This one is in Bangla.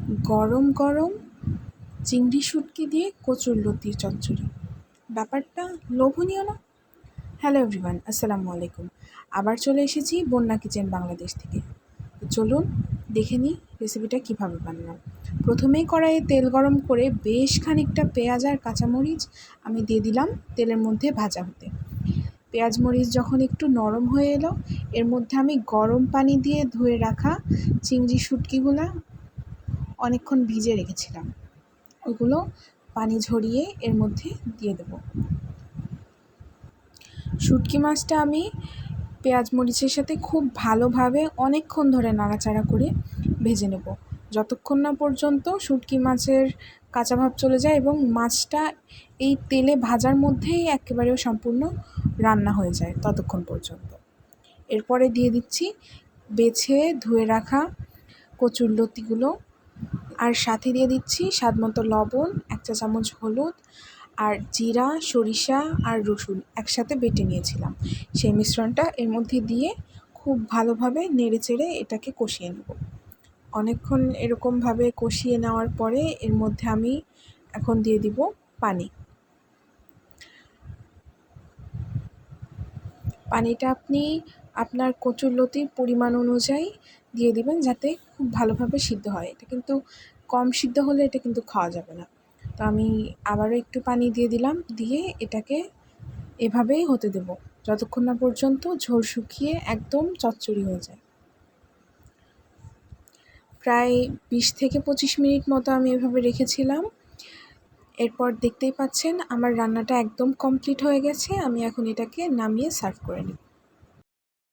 গরম গরম চিংড়ি শুটকি দিয়ে কচুরলতির চচ্চড়ি। ব্যাপারটা লোভনীয় না? হ্যালো এভরিওয়ান, আসসালামু আলাইকুম। আবার চলে এসেছি বন্যা কিচেন বাংলাদেশ থেকে। তো চলুন দেখে নিই রেসিপিটা কীভাবে বানালাম। প্রথমেই কড়াইয়ে তেল গরম করে বেশ খানিকটা পেঁয়াজ আর কাঁচামরিচ আমি দিয়ে দিলাম তেলের মধ্যে ভাজা হতে। পেঁয়াজ মরিচ যখন একটু নরম হয়ে এলো, এর মধ্যে আমি গরম পানি দিয়ে ধুয়ে রাখা চিংড়ি শুটকিগুলো অনেকক্ষণ ভিজে রেখেছিলাম, ওগুলো পানি ঝরিয়ে এর মধ্যে দিয়ে দেব। শুটকি মাছটা আমি পেঁয়াজ মরিচের সাথে খুব ভালোভাবে অনেকক্ষণ ধরে নাড়াচাড়া করে ভেজে নেব, যতক্ষণ না পর্যন্ত শুটকি মাছের কাঁচা ভাব চলে যায় এবং মাছটা এই তেলে ভাজার মধ্যেই একেবারে সম্পূর্ণ রান্না হয়ে যায় ততক্ষণ পর্যন্ত। এরপরে দিয়ে দিচ্ছি বেছে ধুয়ে রাখা কচুরলতিগুলো, আর সাথে দিয়ে দিচ্ছি স্বাদমতো লবণ, 1 চা চামচ হলুদ, আর জিরা, সরিষা আর রসুন একসাথে বেটে নিয়েছিলাম। সেই মিশ্রণটা এর মধ্যে দিয়ে খুব ভালোভাবে নেড়েচেড়ে এটাকে কষিয়ে নেব। অনেকক্ষণ এরকমভাবে কষিয়ে নেওয়ার পরে এর মধ্যে আমি এখন দিয়ে দিব পানি। পানিটা আপনি আপনার কচুরলতির পরিমাণ অনুযায়ী দিয়ে দিবেন, যাতে খুব ভালোভাবে সিদ্ধ হয়। এটা কিন্তু কম সিদ্ধ হলে এটা কিন্তু খাওয়া যাবে না। তো আমি আবারও একটু পানি দিয়ে দিলাম, দিয়ে এটাকে এভাবেই হতে দেব যতক্ষণ না পর্যন্ত ঝোল শুকিয়ে একদম চচ্চড়ি হয়ে যায়। প্রায় 20 থেকে 25 মিনিট মতো আমি এভাবে রেখেছিলাম। এরপর দেখতেই পাচ্ছেন আমার রান্নাটা একদম কমপ্লিট হয়ে গেছে। আমি এখন এটাকে নামিয়ে সার্ভ করে নিই।